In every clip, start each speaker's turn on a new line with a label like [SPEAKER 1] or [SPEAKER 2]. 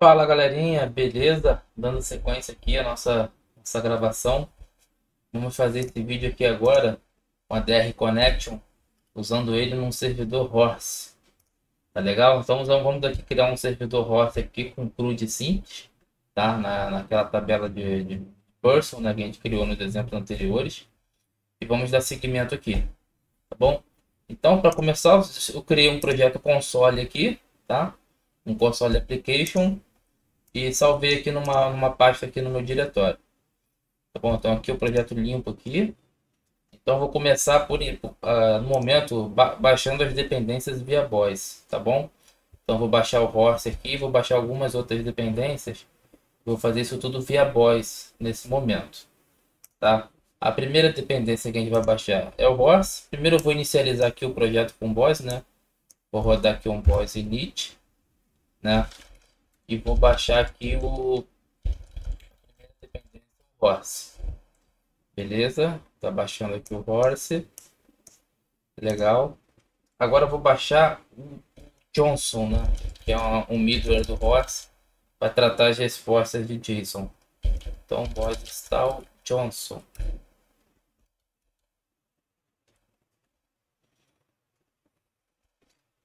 [SPEAKER 1] Fala galerinha, beleza? Dando sequência aqui a nossa gravação. Vamos fazer esse vídeo aqui agora com a DR Connection, usando ele num servidor Horse. Tá legal? Então vamos aqui criar um servidor Horse aqui com CRUD simples, tá? Naquela tabela de person, né, que a gente criou nos exemplos anteriores. E vamos dar seguimento aqui, tá bom? Então, para começar, eu criei um projeto console aqui, tá? Um console application e salvei aqui numa pasta aqui no meu diretório. Tá bom? Então aqui o projeto limpo aqui. Então vou começar no momento baixando as dependências via voz, tá bom? Então vou baixar o Horse aqui, vou baixar algumas outras dependências. Vou fazer isso tudo via voz nesse momento, tá? A primeira dependência que a gente vai baixar é o Horse. Primeiro eu vou inicializar aqui o projeto com voz, né? Vou rodar aqui um voice init, né? E vou baixar aqui o Horse. Beleza? Tá baixando aqui o Horse. Legal. Agora eu vou baixar o Johnson, né? Que é um middleware do Horse para tratar as respostas de JSON. Então, voice install Johnson.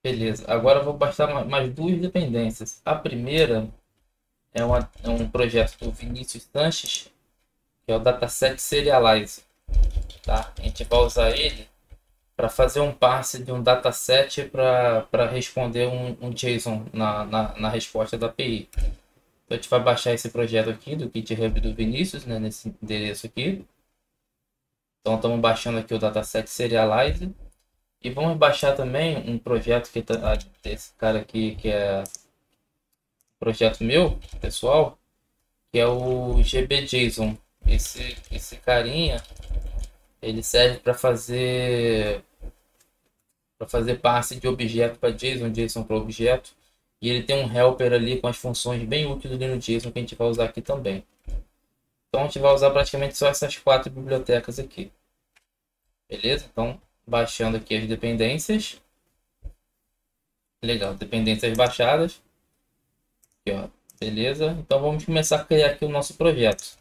[SPEAKER 1] Beleza. Agora eu vou baixar mais duas dependências. A primeira é um projeto do Vinícius Sanches, que é o dataset serialize. Tá? A gente vai usar ele para fazer um parse de um dataset para responder um JSON na resposta da API. Então a gente vai baixar esse projeto aqui do GitHub do Vinícius, né, nesse endereço aqui. Então estamos baixando aqui o dataset serialize. E vamos baixar também um projeto desse cara aqui, que é um projeto meu, pessoal, que é o GBJSON. Esse carinha, ele serve para fazer passe de objeto para JSON, JSON para objeto. E ele tem um helper ali com as funções bem úteis ali no JSON que a gente vai usar aqui também. Então a gente vai usar praticamente só essas quatro bibliotecas aqui. Beleza? Então, baixando aqui as dependências. Legal, dependências baixadas. Aqui, ó. Beleza? Então vamos começar a criar aqui o nosso projeto.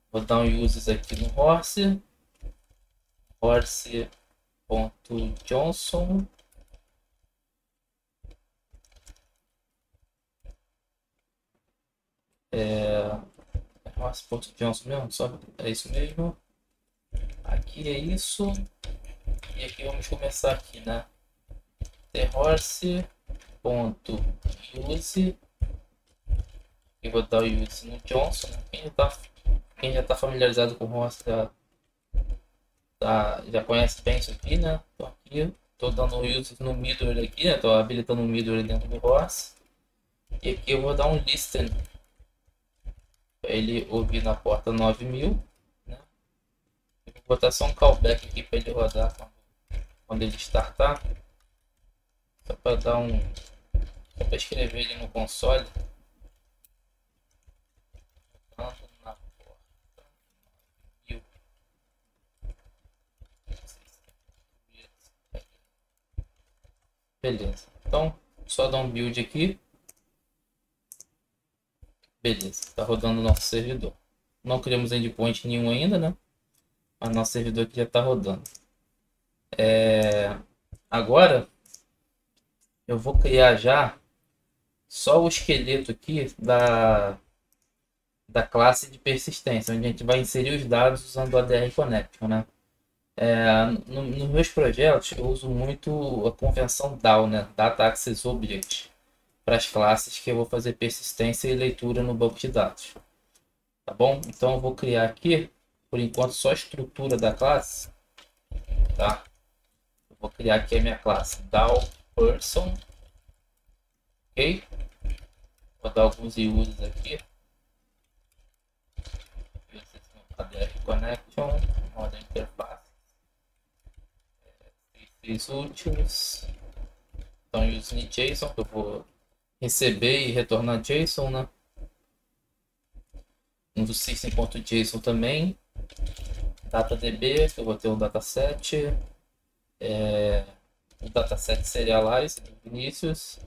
[SPEAKER 1] Vou dar um uses aqui no Horse. Horse.johnson. Horse.johnson mesmo, só é isso mesmo. Aqui é isso. E aqui vamos começar aqui, né? Horse.use. E vou dar o use no Johnson. Quem já tá familiarizado com o Horse já conhece bem isso aqui, né? Então aqui estou dando o use no middleware aqui, né? Estou habilitando o middleware dentro do Horse. E aqui eu vou dar um listen para ele ouvir na porta 9000, né? Eu vou botar só um callback aqui para ele rodar quando ele startar. Só para só para escrever ele no console. Na porta 9000. Beleza. Então, só dar um build aqui. Beleza, está rodando o nosso servidor. Não criamos endpoint nenhum ainda, né? Mas nosso servidor aqui já está rodando. Agora, eu vou criar já só o esqueleto aqui da classe de persistência, onde a gente vai inserir os dados usando o ADR Connection, né? Nos meus projetos, eu uso muito a convenção DAO, né? Data Access Object, para as classes que eu vou fazer persistência e leitura no banco de dados. Tá bom? Então eu vou criar aqui, por enquanto, só a estrutura da classe. Tá? Eu vou criar aqui a minha classe DAO Person. Ok? Vou dar alguns uses aqui. ADR Connection, modo interface. Esses últimos. Então, using JSON, que eu vou receber e retornar JSON, né? Um do system.json também. DataDB, que eu vou ter um dataset. O dataset serialize do Vinícius.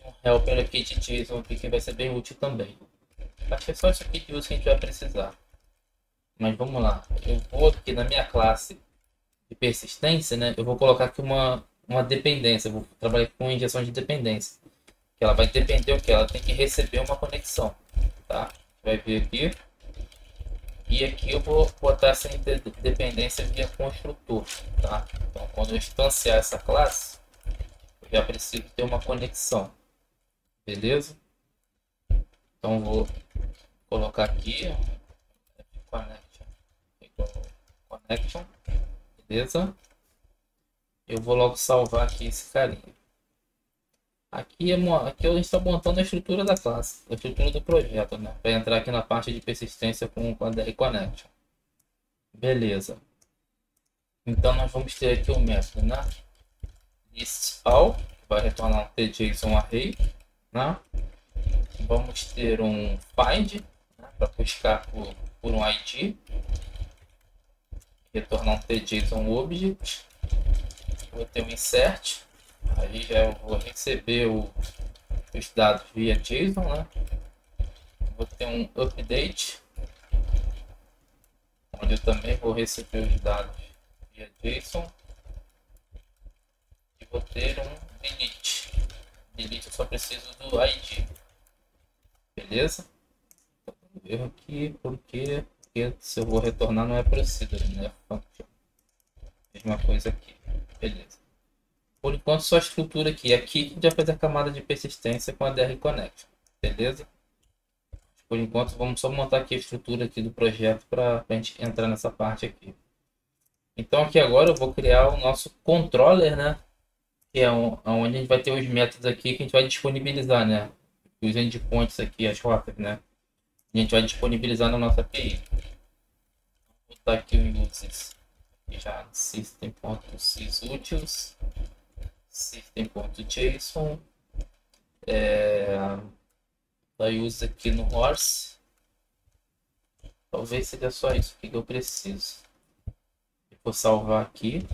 [SPEAKER 1] um helper aqui de JSON aqui que vai ser bem útil também. Acho que é só isso aqui de uso que a gente vai precisar. Mas vamos lá. Eu vou aqui na minha classe de persistência, né? Eu vou colocar aqui uma dependência. Eu vou trabalhar com injeção de dependência. Que ela vai depender o que? Ela tem que receber uma conexão, tá? Vai ver aqui. E aqui eu vou botar essa dependência via construtor, tá? Então, quando eu instanciar essa classe, eu já preciso ter uma conexão, beleza? Então, vou colocar aqui connection, beleza? Eu vou logo salvar aqui esse carinha. Aqui a gente está montando a estrutura da classe, a estrutura do projeto, né? Para entrar aqui na parte de persistência com a DR Connection. Beleza. Então nós vamos ter aqui o método, né? ListAll, que vai retornar um tJSON array, né? Vamos ter um find, né? Para buscar por um ID, retornar um tJSON object. Vou ter um insert. Aí já eu vou receber os dados via JSON, né? Vou ter um update, onde eu também vou receber os dados via JSON. E vou ter um delete. Delete eu só preciso do ID. Beleza? Erro aqui porque se eu vou retornar não é procedure, né? Function. Mesma coisa aqui. Beleza. Por enquanto, só a estrutura aqui. Aqui a gente vai fazer a camada de persistência com a DR Connection. Beleza? Por enquanto, vamos só montar aqui a estrutura aqui do projeto para a gente entrar nessa parte aqui. Então, aqui agora eu vou criar o nosso controller, né? Que é onde a gente vai ter os métodos aqui que a gente vai disponibilizar, né? Os endpoints aqui, as rotas, né? A gente vai disponibilizar na nossa API. Vou botar aqui o uses já system.sysutils. System.json, vai usar aqui no horse. Talvez seja só isso que eu preciso. Eu vou salvar aqui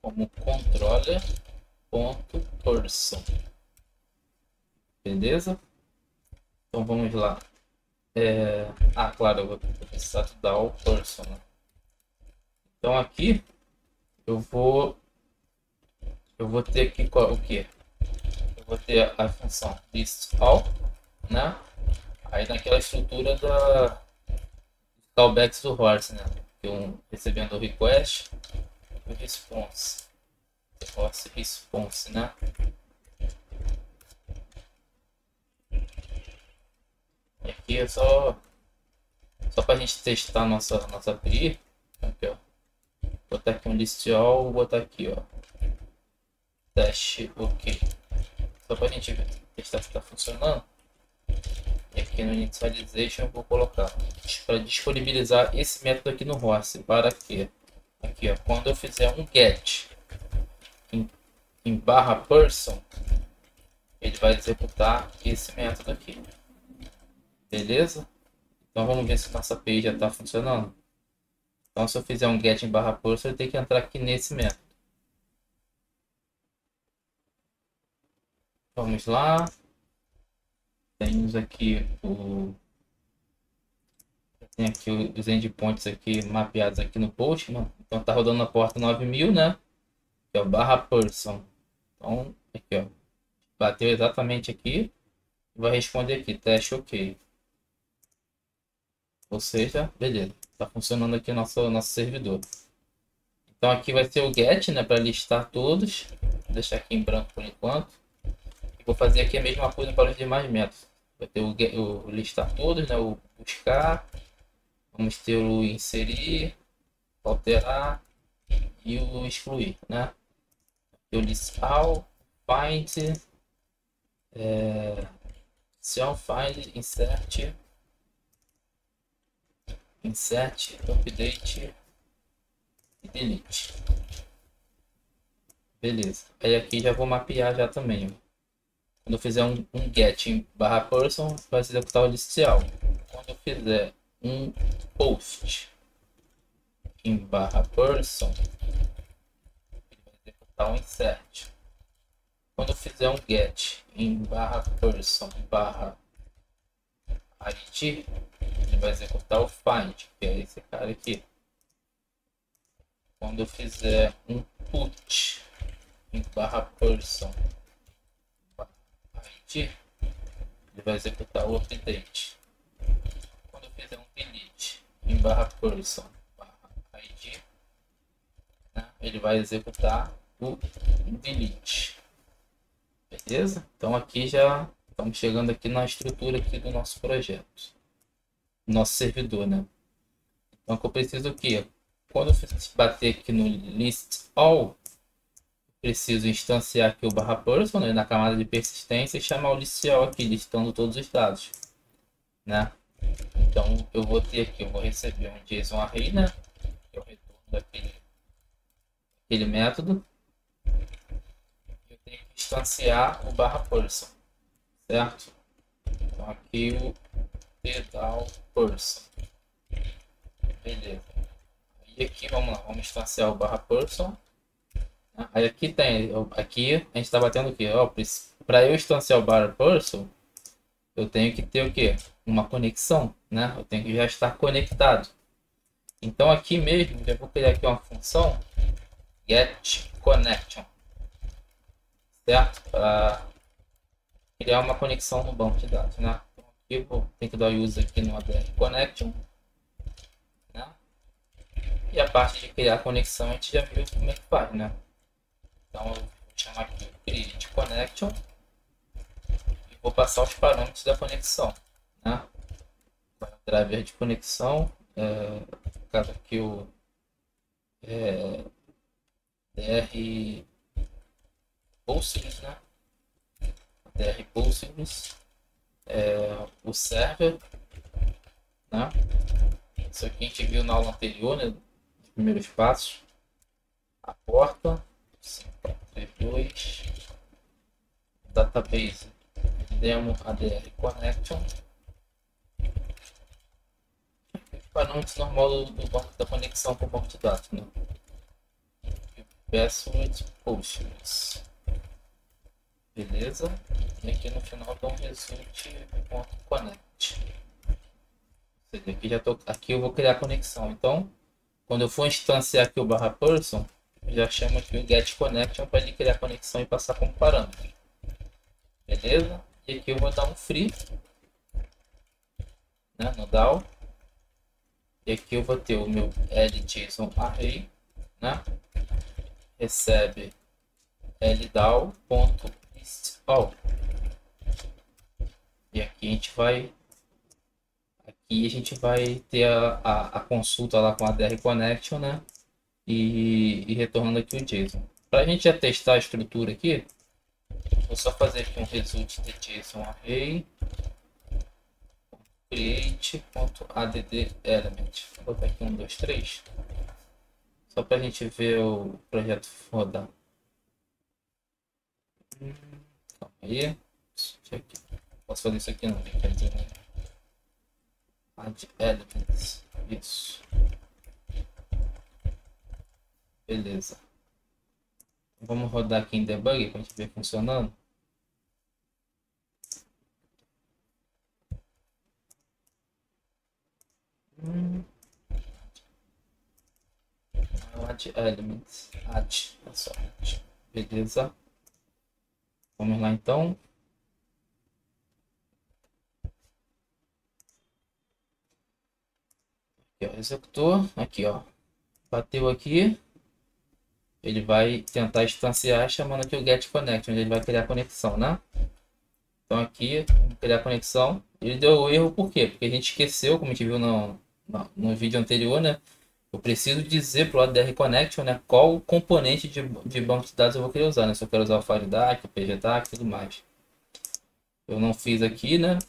[SPEAKER 1] como controller.person. Beleza? Então vamos lá. Claro, eu vou precisar dar o person, né? Então aqui eu vou ter aqui o que? Eu vou ter a função listAll, né? Aí naquela estrutura da callbacks do horse, né? Recebendo o request, o response, horse response, né? E aqui é só para a gente testar nossa API. Aqui, ó. Vou botar aqui um listAll, vou botar aqui, ó, teste ok, só para a gente testar se está funcionando. E aqui no initialization eu vou colocar para disponibilizar esse método aqui no horse, para que aqui, ó, quando eu fizer um get em /person, ele vai executar esse método aqui. Beleza? Então vamos ver se nossa API já está funcionando. Então, se eu fizer um get em /person, eu tenho que entrar aqui nesse método. Vamos lá. Temos aqui tem aqui os endpoints aqui mapeados aqui no Postman. Então tá rodando na porta 9000, né? Que é o /person. Então, aqui, ó, bateu exatamente aqui. Vai responder aqui, teste ok. Ou seja, beleza. Tá funcionando aqui nosso servidor. Então aqui vai ser o get, né, para listar todos. Vou deixar aqui em branco por enquanto. E vou fazer aqui a mesma coisa para os demais métodos. Vai ter o listar todos, né, o buscar. Vamos ter o inserir, alterar e o excluir, né? O listAll, find, find, insert, update e delete. Beleza. Aí aqui já vou mapear já também. Quando eu fizer um get em /person, vai executar o listAll. Quando eu fizer um post em /person, ele vai executar um insert. fizer um get em barra person barra id, ele vai executar o find, que é esse cara aqui. Quando eu fizer um put em barra person barra id, ele vai executar o update. Quando eu fizer um delete em barra person barra id, né, ele vai executar o delete. Beleza? Então aqui já estamos chegando aqui na estrutura aqui do nosso projeto, nosso servidor, né? Então o que eu preciso aqui, quando eu bater aqui no list all, preciso instanciar aqui o barra person, né, na camada de persistência, e chamar o list all aqui, listando todos os dados, né? Então eu vou ter aqui, eu vou receber um JSON array, né, que é o retorno daquele método. Eu tenho que instanciar o barra person, certo? Então aqui o pedal person, beleza. E aqui vamos lá, vamos instanciar o barra person. Aí aqui tem, aqui a gente está batendo o que? Para eu instanciar o barra person, eu tenho que ter o que? Uma conexão, né? Eu tenho que já estar conectado. Então aqui mesmo eu vou criar aqui uma função get connection, certo? Para criar uma conexão no banco de dados, né? Então aqui eu vou ter que dar use aqui no ADR connection, né? E a parte de criar a conexão a gente já viu como é que faz, né? Então eu vou chamar aqui o create connection e vou passar os parâmetros da conexão, né? Driver de conexão, no caso aqui o DR Postgres, né? DR Postgres, o server, né? Isso aqui a gente viu na aula anterior, né? Os primeiros passos, a porta 532, database demo ADR connection, parâmetros normal do banco da conexão com o banco de dados, né? Password Postgres, beleza? E aqui no final dá um result.connect. Aqui já tô, aqui eu vou criar a conexão. Então, quando eu for instanciar aqui o barra person, eu já chamo aqui o get connection para ele criar a conexão e passar como parâmetro. Beleza? E aqui eu vou dar um free, né, no DAO. E aqui eu vou ter o meu LJSON array, né? Recebe ldao.listAll. E aqui a gente vai ter a consulta lá com a DR Connection, né? E retornando aqui o JSON. Para a gente já testar a estrutura aqui, vou só fazer aqui um result de JSON array create.add element. Vou botar aqui 1, 2, 3. Só para a gente ver o projeto rodar. Calma aí. Posso fazer isso aqui não, quer dizer, né? Add elements. Isso. Beleza. Vamos rodar aqui em debug para a gente ver funcionando. Add elements. Add. É só add. Beleza. Vamos lá então. Aqui, ó, executou. Aqui, ó. Bateu aqui. Ele vai tentar instanciar chamando aqui o get connection, onde ele vai criar a conexão, né? Então aqui, criar a conexão. Ele deu erro por quê? Porque a gente esqueceu, como a gente viu no vídeo anterior, né? Eu preciso dizer para o ADR Connection, né, qual componente de banco de dados eu vou querer usar, né? Se eu quero usar o FireDAC, o PGDAC e tudo mais. Eu não fiz aqui, né?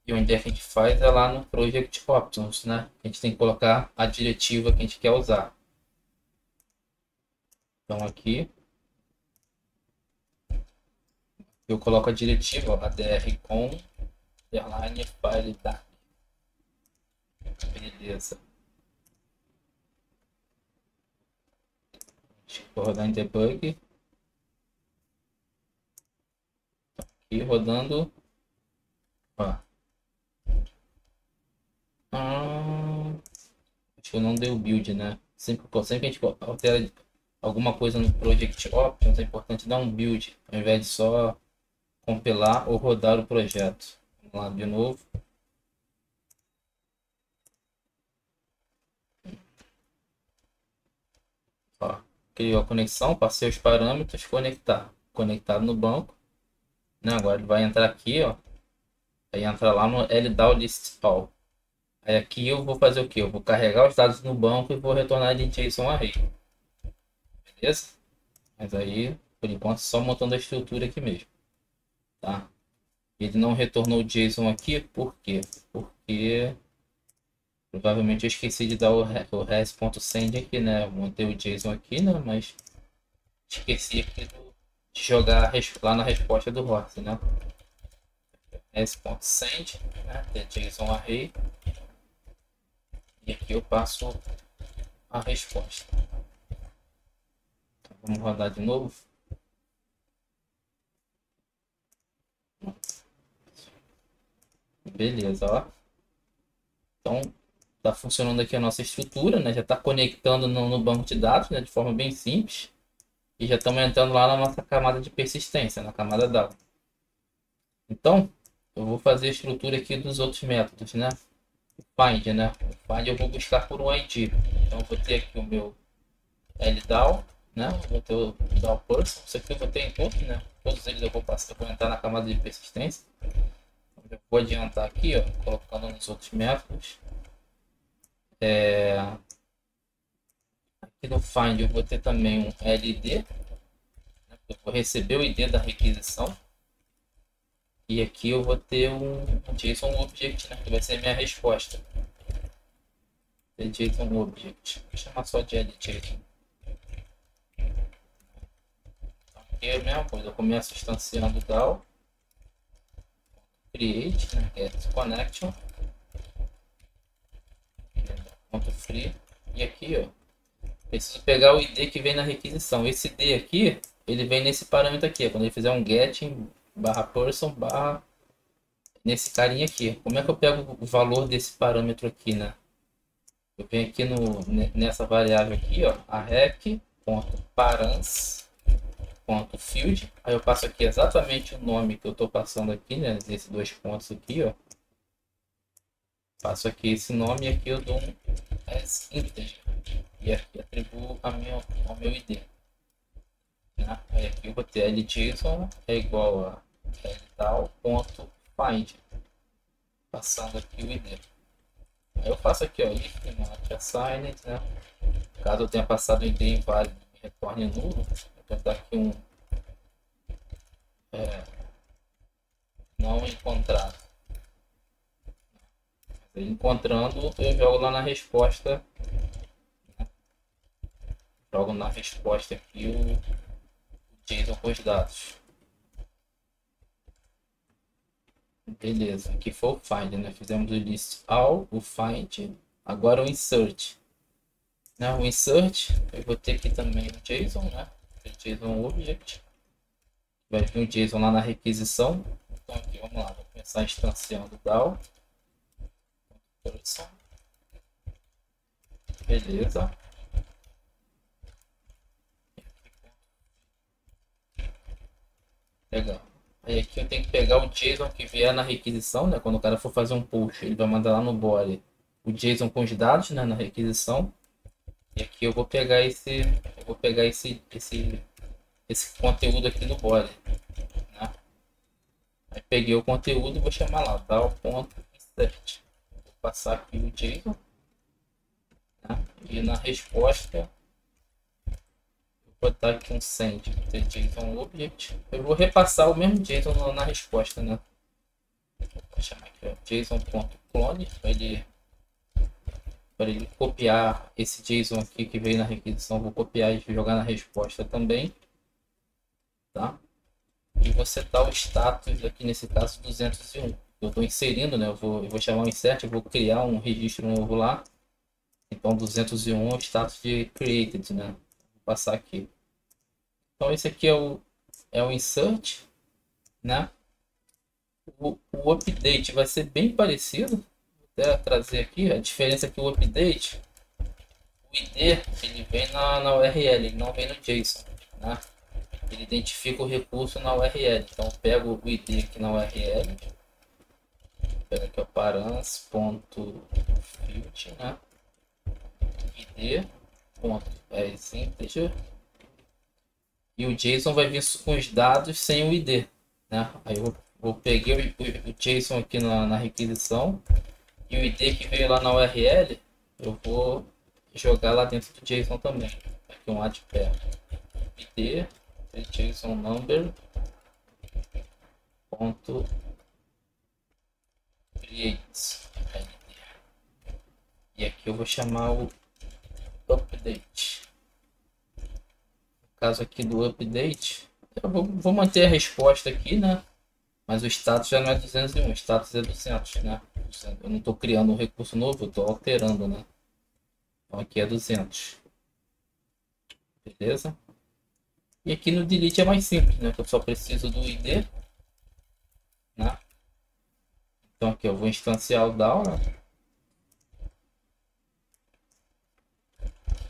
[SPEAKER 1] E onde a gente faz é lá no Project Options, né? A gente tem que colocar a diretiva que a gente quer usar. Então aqui eu coloco a diretiva, ó, ADR com underline FireDAC. Beleza. Vou rodar em debug. aqui rodando. Ó. Acho que eu não dei o build, né? Sempre que a gente altera alguma coisa no Project Options, é importante dar um build, ao invés de só compilar ou rodar o projeto. Vamos lá de novo. Ó, criou a conexão, passei os parâmetros, conectar. Conectado no banco. Né? Agora ele vai entrar aqui, ó. Aí entra lá no LDAO List All. Aí aqui eu vou fazer o que? Eu vou carregar os dados no banco e vou retornar de JSON Array. Beleza? Mas aí, por enquanto, só montando a estrutura aqui mesmo. Tá? Ele não retornou o JSON aqui, por quê? Porque provavelmente eu esqueci de dar o res.send aqui, né? Eu montei o JSON aqui, né? Mas esqueci aqui de jogar lá na resposta do horse, né? res.send, né? JSON Array. E aqui eu passo a resposta. Então, vamos rodar de novo. Beleza, ó. Então, tá funcionando aqui a nossa estrutura, né? Já está conectando no banco de dados, né? De forma bem simples. E já estamos entrando lá na nossa camada de persistência, na camada DAO. Então, eu vou fazer a estrutura aqui dos outros métodos, né? O find, né? O find eu vou buscar por um ID. Então, eu vou ter aqui o meu LDAO, né? Eu vou ter o DAO person. Isso aqui eu vou ter em todos, né? Todos eles eu vou entrar na camada de persistência. Eu vou adiantar aqui, ó, colocando nos outros métodos. Aqui no find eu vou ter também um LD. Né? Eu vou receber o ID da requisição. E aqui eu vou ter um JSON Object, né? Que vai ser a minha resposta. JSON Object. Vou chamar só de LJSON. Então, aqui é a mesma coisa. Eu começo instanciando o DAO. Create, né? Get connection. .free. E aqui, ó. Preciso pegar o ID que vem na requisição. Esse ID aqui, ele vem nesse parâmetro aqui. Quando ele fizer um getting /person nesse carinha aqui. Como é que eu pego o valor desse parâmetro aqui, né? Eu venho aqui nessa variável aqui, ó, arrec.params.field. Aí eu passo aqui exatamente o nome que eu estou passando aqui, né? Nesses dois pontos aqui, ó. Passo aqui esse nome e aqui eu dou um as integer. E aqui atribuo ao meu ID. Né? Aí aqui eu vou ter ljson é igual a tal.find. Passando aqui o ID. Aí eu faço aqui, ó, if not assigned, né? Caso eu tenha passado o ID inválido, me retorne nulo. Eu vou dar aqui um não encontrado. Encontrando, eu jogo lá na resposta. Né? Jogo na resposta aqui o JSON com os dados. Beleza, aqui foi o find, né? Fizemos o list all, o find, agora o insert. Né? O insert, eu vou ter aqui também o JSON, né? O JSON Object. Vai vir o JSON lá na requisição. Então aqui, vamos lá, vou começar instanciando o DAO. Beleza. Legal. Aí aqui eu tenho que pegar o JSON que vier na requisição, né? Quando o cara for fazer um push, ele vai mandar lá no body o JSON com os dados, né? Na requisição. E aqui eu vou pegar esse conteúdo aqui no body. Né? Aí peguei o conteúdo e vou chamar lá, tal.insert. Vou passar aqui o JSON. Né? E na resposta vou botar aqui um send JSON Object. Eu vou repassar o mesmo JSON na resposta, né? Vou chamar aqui JSON.clone para ele copiar esse JSON aqui que veio na requisição. Vou copiar e jogar na resposta também, tá? E vou setar o status aqui nesse caso 201. Eu estou inserindo, né? Eu vou chamar o insert, eu vou criar um registro novo lá. Então 201 é o status de created, né? Vou passar aqui. Então esse aqui é o insert, né? O update vai ser bem parecido. Vou até trazer aqui a diferença, que o update, o ID, ele vem na URL, ele não vem no JSON, né? Ele identifica o recurso na URL. Então eu pego o ID aqui na URL, pego aqui o params.field, né? ID ponto integer, e o JSON vai vir com os dados sem o ID, né? Aí eu peguei o JSON aqui na requisição, e o ID que veio lá na URL eu vou jogar lá dentro do JSON também. Aqui um add pair ID JSON number ponto create, e aqui eu vou chamar o update. No caso aqui do update, eu vou manter a resposta aqui, né? Mas o status já não é 201, o status é 200, né? Eu não estou criando um recurso novo, eu estou alterando, né? Então aqui é 200. Beleza? E aqui no delete é mais simples, né? Que eu só preciso do ID, né? Então aqui eu vou instanciar o DAO, né?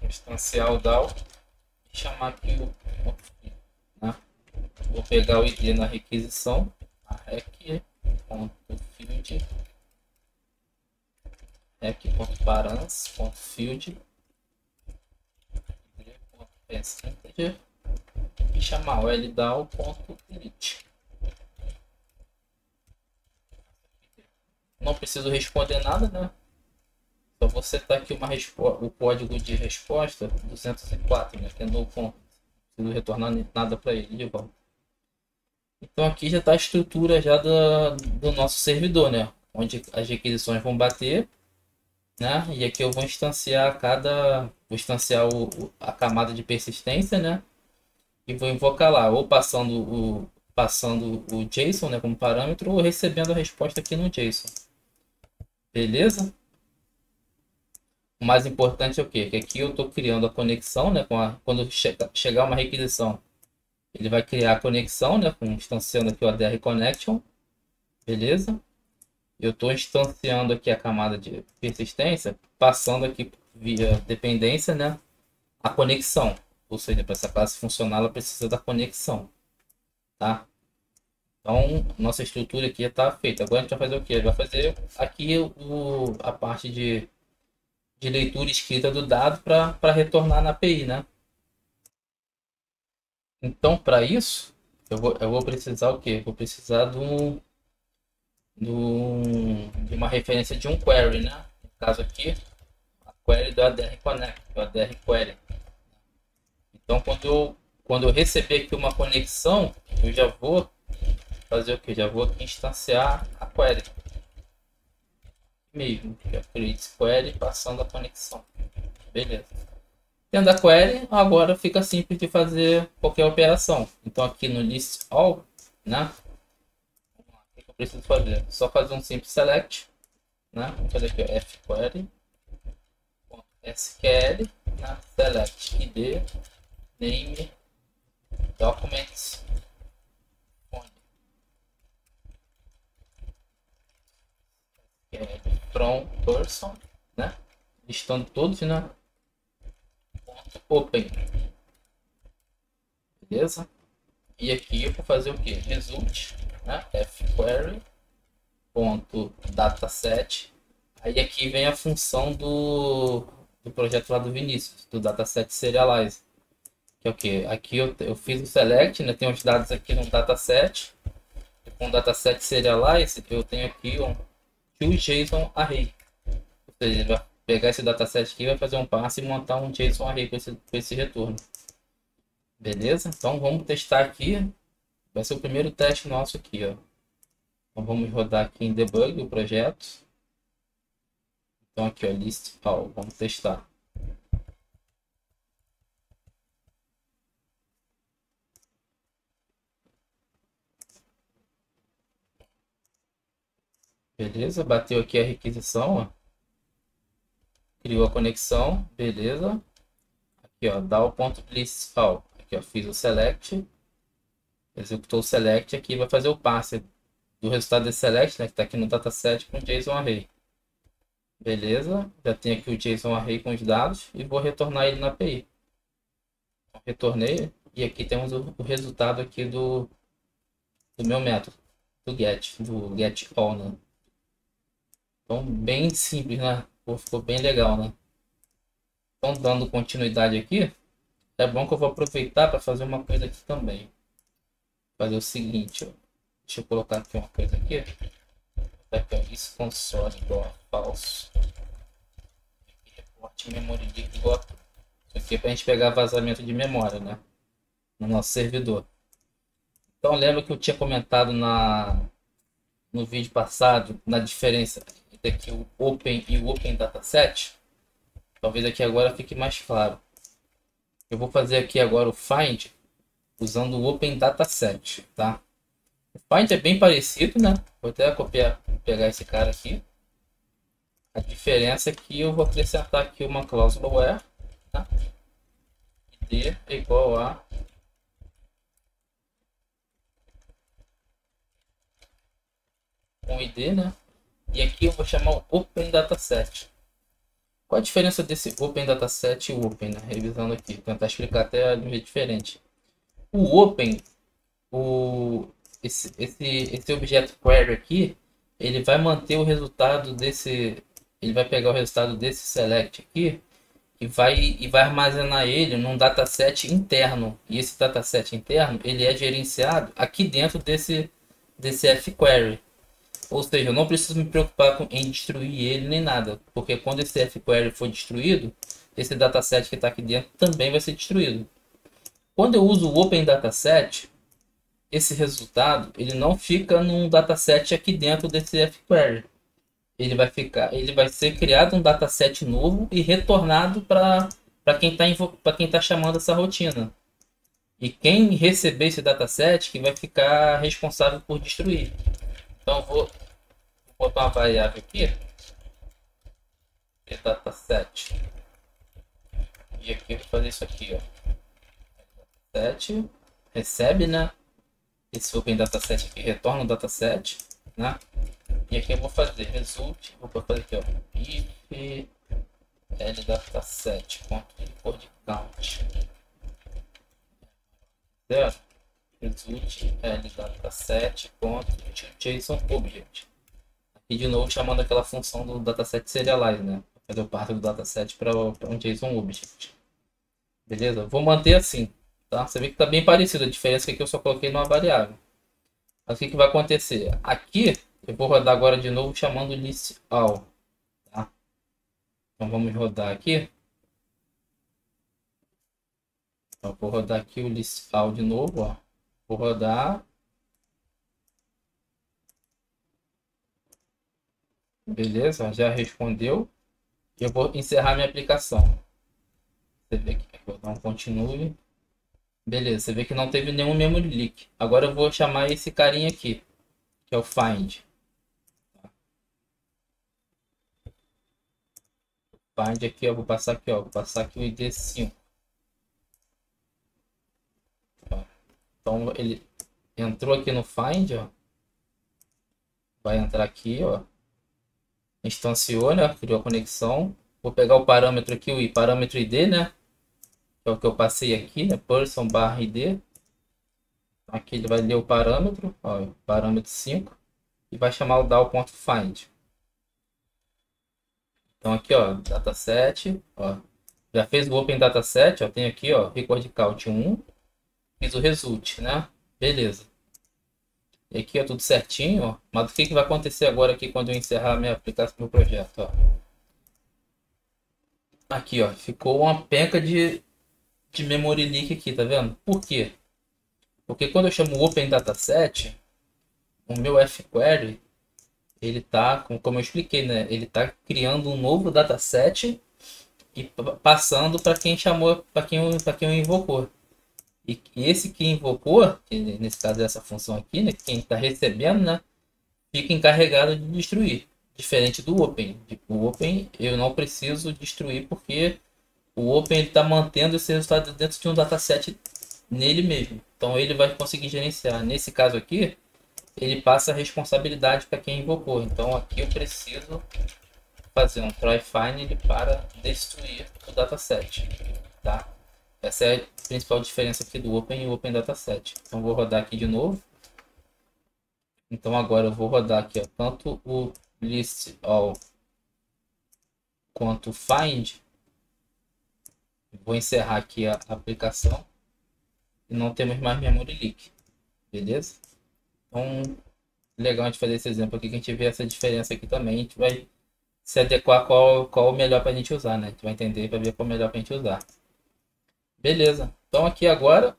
[SPEAKER 1] Vou instanciar o DAO e chamar aqui o, né? Vou pegar o ID na requisição, a rec.field, rec.params.field, integer, e chamar o ldao.delete. Não preciso responder nada, né? Só vou setar aqui o código de resposta 204, né? Que é no ponto. Não preciso retornar nada para ele de volta. Então aqui já está a estrutura já do nosso servidor, né? Onde as requisições vão bater, né? E aqui eu vou instanciar a camada de persistência, né? E vou invocar lá, ou passando o JSON, né, como parâmetro, ou recebendo a resposta aqui no JSON. Beleza? O mais importante é o quê? Que aqui eu estou criando a conexão, né? Quando chegar uma requisição, ele vai criar a conexão, né? Instanciando aqui o ADR Connection. Beleza? Eu estou instanciando aqui a camada de persistência, passando aqui via dependência, né? A conexão. Ou seja, para essa classe funcionar, ela precisa da conexão. Tá? Então, nossa estrutura aqui está feita. Agora a gente vai fazer o quê? Vai fazer aqui a parte de leitura escrita do dado para retornar na API, né? Então, para isso, eu vou precisar o quê? Vou precisar de uma referência de um query, né? No caso aqui, a query do ADR Connect, do ADR Query. Então, quando eu receber aqui uma conexão, eu já vou fazer o que? Já vou instanciar a query mesmo, que é create query passando a conexão. Beleza. Tendo a query, agora fica simples de fazer qualquer operação. Então aqui no list all, né? O que eu preciso fazer? Só fazer um simples select, né? Vou fazer aqui fquery SQL, né? Select id name documents from person, né? Listando todos, né? Open. Beleza? E aqui eu vou fazer o que? Result, né? fquery.dataset. Aí aqui vem a função do projeto lá do Vinícius, do dataset serialize. Que é o que? Aqui eu fiz o select, né? Tem os dados aqui no dataset. E com o dataset serialize, eu tenho aqui um JSON array. Ou seja, ele vai pegar esse dataset aqui, vai fazer um passe e montar um JSON array com esse retorno. Beleza? Então vamos testar aqui. Vai ser o primeiro teste nosso aqui, ó. Então vamos rodar aqui em debug o projeto. Então aqui, ó, list all. Vamos testar. Beleza? Bateu aqui a requisição, ó. Criou a conexão, beleza? Aqui, ó, dá o ponto list all. Aqui, ó, fiz o select. Executou o select aqui, vai fazer o passe do resultado desse select, né, que está aqui no dataset com JSON Array. Beleza, já tenho aqui o JSON Array com os dados e vou retornar ele na API. Retornei e aqui temos o resultado aqui do meu método, do get all, né? Então, bem simples, né? Pô, ficou bem legal, né? Então, dando continuidade aqui, é bom que eu vou aproveitar para fazer uma coisa aqui também. Fazer o seguinte, ó. Deixa eu colocar aqui uma coisa aqui. Aqui, ó, isso console igual a falso. Report memory leak igual a true. Isso aqui é para a gente pegar vazamento de memória, né? No nosso servidor. Então, lembra que eu tinha comentado no vídeo passado, na diferença entre aqui o Open e o Open Dataset? Talvez aqui agora fique mais claro. Eu vou fazer aqui agora o Find usando o Open Dataset, tá? O Find é bem parecido, né? Vou até pegar esse cara aqui. A diferença é que eu vou acrescentar aqui uma cláusula where, tá? id é igual a um id, né? E aqui eu vou chamar o Open Dataset. Qual a diferença desse Open Dataset e o Open, né? Revisando aqui, tentar explicar até de um jeito diferente. O Open, esse objeto query aqui, ele vai manter o resultado desse, ele vai pegar o resultado desse select aqui e vai armazenar ele num dataset interno. E esse dataset interno, ele é gerenciado aqui dentro desse fquery. Ou seja, eu não preciso me preocupar em destruir ele nem nada, porque quando esse fquery for destruído, esse dataset que está aqui dentro também vai ser destruído. Quando eu uso o Open Dataset, esse resultado ele não fica num dataset aqui dentro desse fquery. Ele vai ser criado um dataset novo e retornado para quem tá chamando essa rotina. E quem receber esse dataset que vai ficar responsável por destruir. Então eu vou botar uma variável aqui, dataset, e aqui eu vou fazer isso aqui, ó. Dataset recebe, né? Esse Open Dataset aqui retorna o dataset, né? E aqui eu vou fazer result, vou fazer aqui, ó, if ldataset ponto record count 0 result ldataset ponto JSON object. E de novo chamando aquela função do dataset serialize, né? Fazer o parto do dataset para um JSON object. Beleza? Vou manter assim, tá? Você vê que tá bem parecido, a diferença é que eu só coloquei numa variável. Mas o que vai acontecer? Aqui eu vou rodar agora de novo chamando list all, tá? Então vamos rodar aqui. Então, vou rodar aqui o list all de novo, ó. Vou rodar. Beleza, já respondeu. Eu vou encerrar minha aplicação. Você vê que vou dar um continue. Beleza, você vê que não teve nenhum memory leak. Agora eu vou chamar esse carinha aqui, que é o find. Find aqui, eu vou passar aqui, ó, vou passar aqui o ID 5. Então ele entrou aqui no find, ó. Vai entrar aqui, ó. Instanciou, né? Criou a conexão. Vou pegar o parâmetro aqui, o parâmetro ID, né? Que é o que eu passei aqui, né? Person barra ID. Aqui ele vai ler o parâmetro, ó, parâmetro 5. E vai chamar o DAO.find. Então aqui, ó, dataset, ó. Já fez o Open Dataset, ó. Tem aqui, ó, record count 1. Fiz o result, né? Beleza. E aqui é tudo certinho, ó. Mas o que vai acontecer agora aqui quando eu encerrar a minha aplicação do projeto, ó? Aqui, ó, ficou uma penca de memory leak aqui, tá vendo? Por quê? Porque quando eu chamo Open Dataset, o meu fquery, ele tá, como eu expliquei, né? Ele tá criando um novo dataset e passando para quem chamou, para quem invocou. E esse que invocou, que nesse caso é essa função aqui, né? Quem está recebendo, né? Fica encarregado de destruir. Diferente do Open. O Open eu não preciso destruir porque o Open está mantendo esse resultado dentro de um dataset nele mesmo. Então ele vai conseguir gerenciar. Nesse caso aqui, ele passa a responsabilidade para quem invocou. Então aqui eu preciso fazer um try find para destruir o dataset, tá? Essa é a principal diferença aqui do Open e o Open Dataset. Então vou rodar aqui de novo. Então agora eu vou rodar aqui, ó, tanto o list all quanto o find. Vou encerrar aqui a aplicação e não temos mais memory leak, beleza? Então legal a gente fazer esse exemplo aqui, que a gente vê essa diferença aqui também. A gente vai se adequar qual o melhor para a gente usar, né? A gente vai entender para ver qual é o melhor para a gente usar. Beleza. Então aqui agora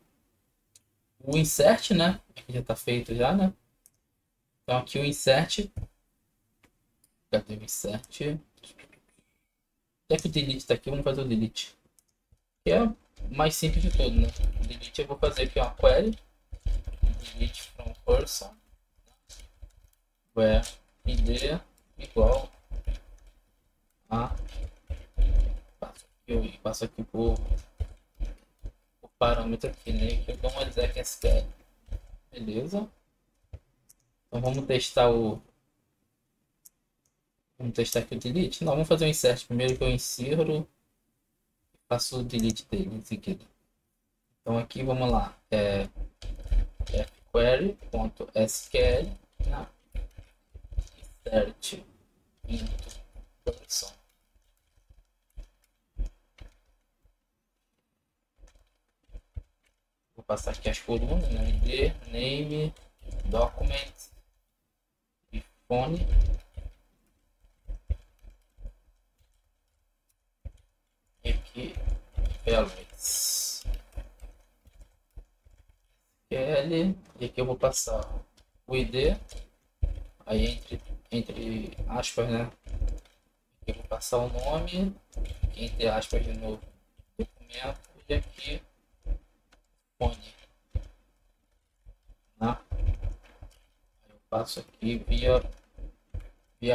[SPEAKER 1] o insert, né? Aqui já está feito já, né? Então aqui o insert. Cadê o insert? Já que o delete está aqui, vamos fazer o delete. Que é o mais simples de tudo, né? O delete eu vou fazer aqui uma query. Delete from person. Where id igual a. Eu passo aqui por parâmetro aqui, né? Que eu dou um exec SQL. Beleza? Então vamos testar o. Vamos testar aqui o delete? Não, vamos fazer o insert primeiro, que eu insiro e faço o delete dele em seguida. Então aqui vamos lá. Query.sql, né? Insert into person. Vou passar aqui as colunas, né? ID, name, document e phone. E aqui, values. SQL, e aqui eu vou passar o ID, aí entre aspas, né? Aqui eu vou passar o nome, entre aspas de novo, documento, e aqui phone, né? Eu passo aqui via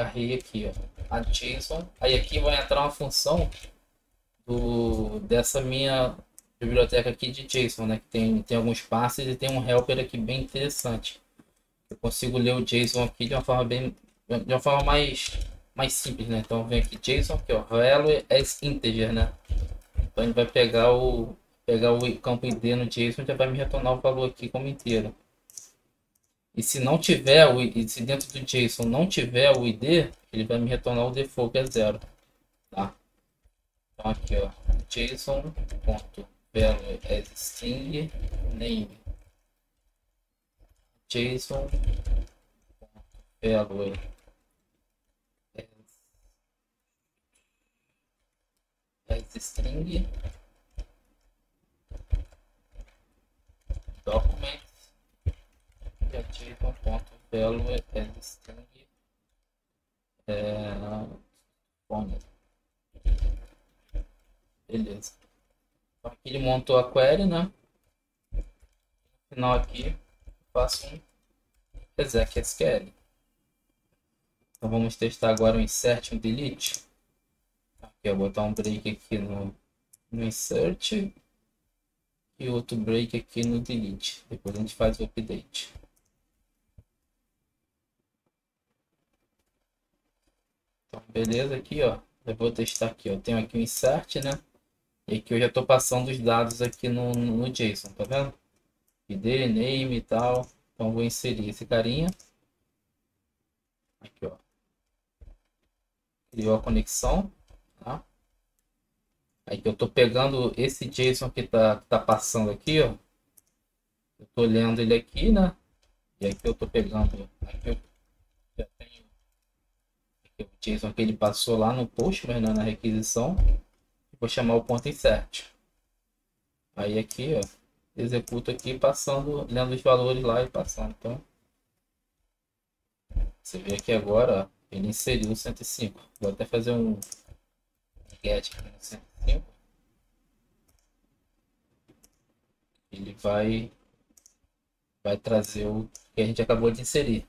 [SPEAKER 1] array aqui, ó, a JSON. Aí aqui vai entrar uma função dessa minha biblioteca aqui de JSON, né? Que tem alguns passes e tem um helper aqui bem interessante. Eu consigo ler o JSON aqui de uma forma mais simples, né? Então vem aqui JSON aqui, ó, value as integer, né? Então ele vai pegar o campo ID no JSON e já vai me retornar o valor aqui como inteiro. E se não tiver se dentro do JSON não tiver o ID, ele vai me retornar o default, que é 0, tá? Então aqui, ó, JSON.value as string name, JSON.value as string document, e a JSON.value as string phone. Beleza. Então aqui ele montou a query, né? No final aqui faço um exec SQL. Então vamos testar agora o insert e o delete. Aqui eu vou botar um break aqui no insert e outro break aqui no delete. Depois a gente faz o update. Então beleza, aqui ó, eu vou testar aqui, ó. Eu tenho aqui o insert, né? E aqui eu já estou passando os dados aqui no JSON, tá vendo? ID, name e tal. Então vou inserir esse carinha. Aqui ó. Criou a conexão, tá? Aí que eu estou pegando esse JSON que tá passando aqui, ó. Eu estou lendo ele aqui, né? E aqui eu estou pegando. Aqui eu já tenho aqui o JSON que ele passou lá no post, mas não na requisição. Vou chamar o ponto insert. Aí aqui, ó, executo aqui passando, lendo os valores lá e passando. Então, você vê aqui agora, ó, ele inseriu o 105. Vou até fazer um get aqui no 105. Ele vai trazer o que a gente acabou de inserir.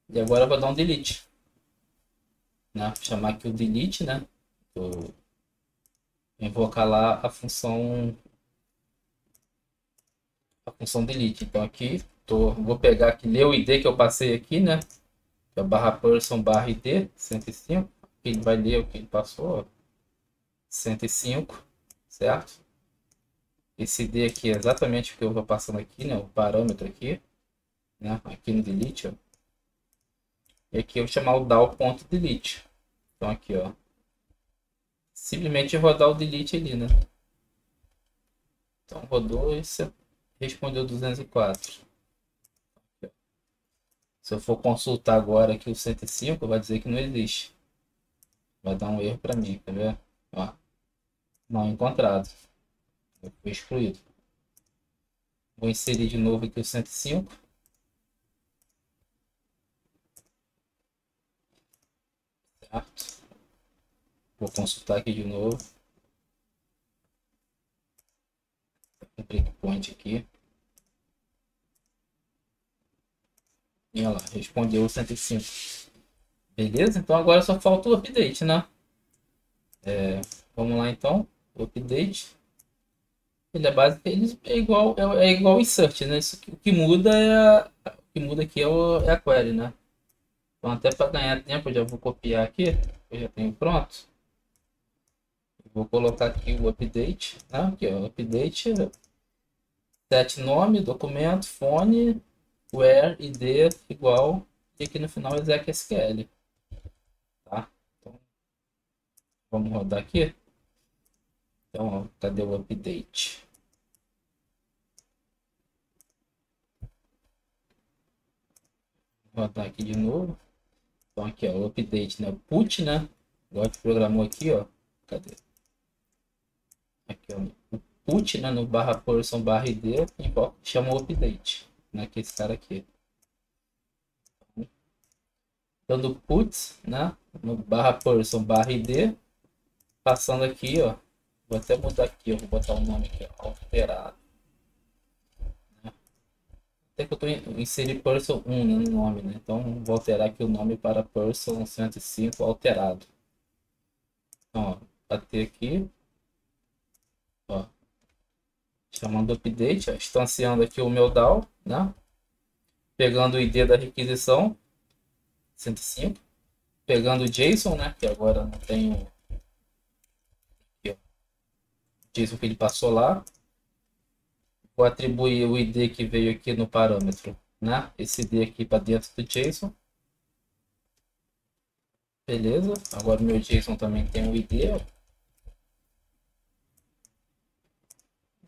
[SPEAKER 1] E agora eu vou dar um delete, né? Vou chamar aqui o delete, né? Vou invocar lá a função delete. Então aqui Vou pegar aqui, ler o ID que eu passei aqui, né? Que é barra person barra ID 105. Ele vai ler o que ele passou. 105, certo? Esse ID aqui é exatamente o que eu vou passando aqui, né? O parâmetro aqui, né? Aqui no delete, ó. E aqui eu vou chamar o DAO.delete. Então aqui, ó. Simplesmente rodar o delete ali, né? Então rodou e respondeu 204. Se eu for consultar agora aqui o 105, vai dizer que não existe. Vai dar um erro para mim, quer ver? Ó, não encontrado. Foi excluído. Vou inserir de novo aqui o 105. Certo? Vou consultar aqui de novo. Um breakpoint aqui. E olha lá, respondeu o 105. Beleza? Então agora só falta o update, né? Vamos lá então. O update. Ele é básico, ele é igual insert, né? O que muda o que muda aqui é a query, né? Então até para ganhar tempo eu já vou copiar aqui, eu já tenho pronto. Vou colocar aqui o update, né? Aqui ó, update, set nome, documento, phone, where, id igual, e aqui no final exec SQL, tá? Então, vamos rodar aqui. Então, ó, cadê o update? Vou rodar aqui de novo. Então aqui ó, o update, né? Put, né? Igual que programou aqui, ó. Cadê? Aqui ó, o put, né? No barra person barra id, chama o update, né? Que é esse cara aqui. Dando put, né? No barra person barra id, passando aqui, ó. Vou até mudar aqui, eu vou botar o nome aqui, ó, alterado. Até que eu estou inserir person 1 no nome, né? Então vou alterar aqui o nome para person 105 alterado. Então, ó, bater aqui, ó, chamando update, ó, instanciando aqui o meu DAO, né? Pegando o ID da requisição 105, pegando o JSON, né? Que agora não tem o JSON que ele passou lá. Vou atribuir o ID que veio aqui no parâmetro, né? Esse ID aqui para dentro do JSON. Beleza. Agora o meu JSON também tem o ID. Ó.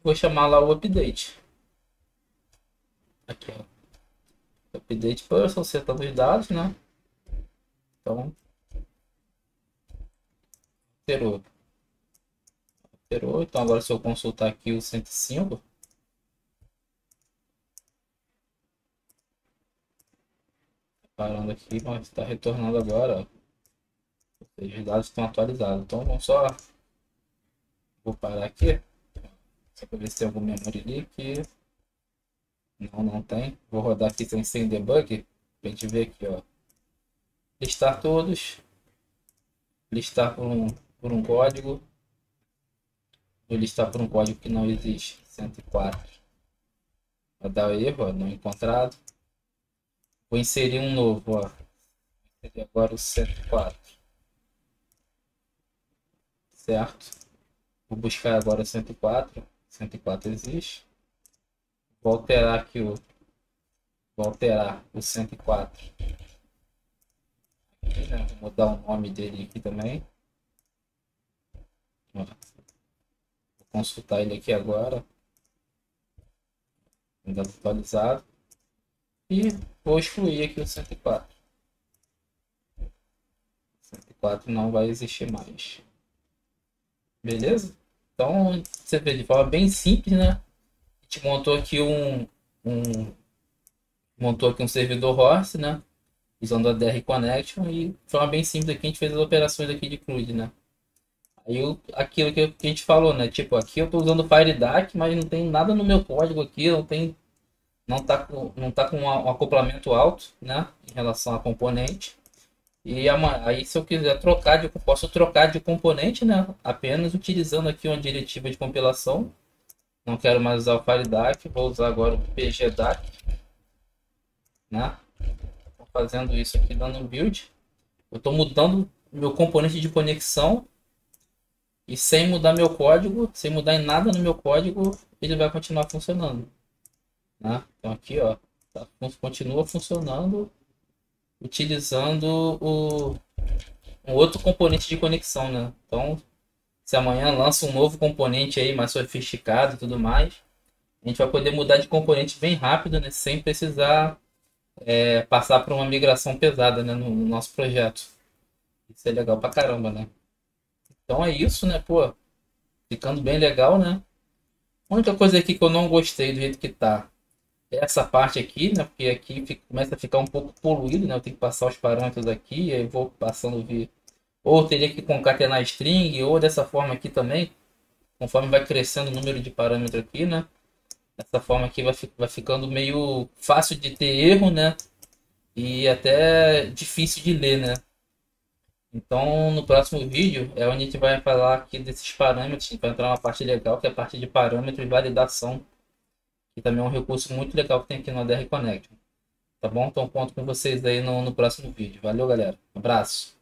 [SPEAKER 1] Vou chamar lá o update. Aqui, ó. Update person, setando os dados, né? Então, alterou. Alterou. Então agora se eu consultar aqui o 105, parando aqui, mas está retornando agora, ó. Os dados estão atualizados. Então vamos só, vou parar aqui, só para ver se tem algum memory leak. Não tem. Vou rodar aqui sem debug, para a gente ver aqui, ó. Listar todos, listar por um código, vou listar por um código que não existe, 104. Vai dar erro, ó, não encontrado. Vou inserir um novo, ó. Agora o 104. Certo? Vou buscar agora o 104. 104 existe. Vou alterar aqui vou alterar o 104. Aqui, né? Vou mudar o nome dele aqui também. Ó. Vou consultar ele aqui agora. Ainda atualizado. E vou excluir aqui o 104. 104 não vai existir mais. Beleza? Então, você vê de forma bem simples, né? A gente montou aqui montou aqui um servidor host, né? Usando a DR Connection e de forma bem simples aqui a gente fez as operações aqui de CRUD, né? Aí aquilo que a gente falou, né? Tipo, aqui eu estou usando o FireDAC, mas não tem nada no meu código aqui, não tá com um acoplamento alto, né? Em relação a componente. E aí se eu quiser trocar posso trocar de componente, né? Apenas utilizando aqui uma diretiva de compilação. Não quero mais usar o FireDAC, vou usar agora o PGDAC. né? Tô fazendo isso aqui, dando um build. Eu estou mudando meu componente de conexão e sem mudar meu código, sem mudar em nada no meu código, ele vai continuar funcionando, né? Então aqui, ó, tá, continua funcionando utilizando um outro componente de conexão, né? Então, se amanhã lança um novo componente aí mais sofisticado e tudo mais, a gente vai poder mudar de componente bem rápido, né? Sem precisar passar por uma migração pesada, né? No nosso projeto. Isso é legal pra caramba, né? Então é isso, né? Pô, ficando bem legal, né? A única coisa aqui que eu não gostei do jeito que tá é essa parte aqui, né? Porque aqui começa a ficar um pouco poluído, né? Eu tenho que passar os parâmetros aqui, aí eu vou passando via. Ou teria que concatenar string, ou dessa forma aqui também, conforme vai crescendo o número de parâmetros aqui, né? Dessa forma aqui vai ficando meio fácil de ter erro, né? E até difícil de ler, né? Então, no próximo vídeo é onde a gente vai falar aqui desses parâmetros, a gente vai entrar uma parte legal, que é a parte de parâmetros e validação, que também é um recurso muito legal que tem aqui no ADR Connect. Tá bom? Então, conto com vocês aí no próximo vídeo. Valeu, galera. Um abraço.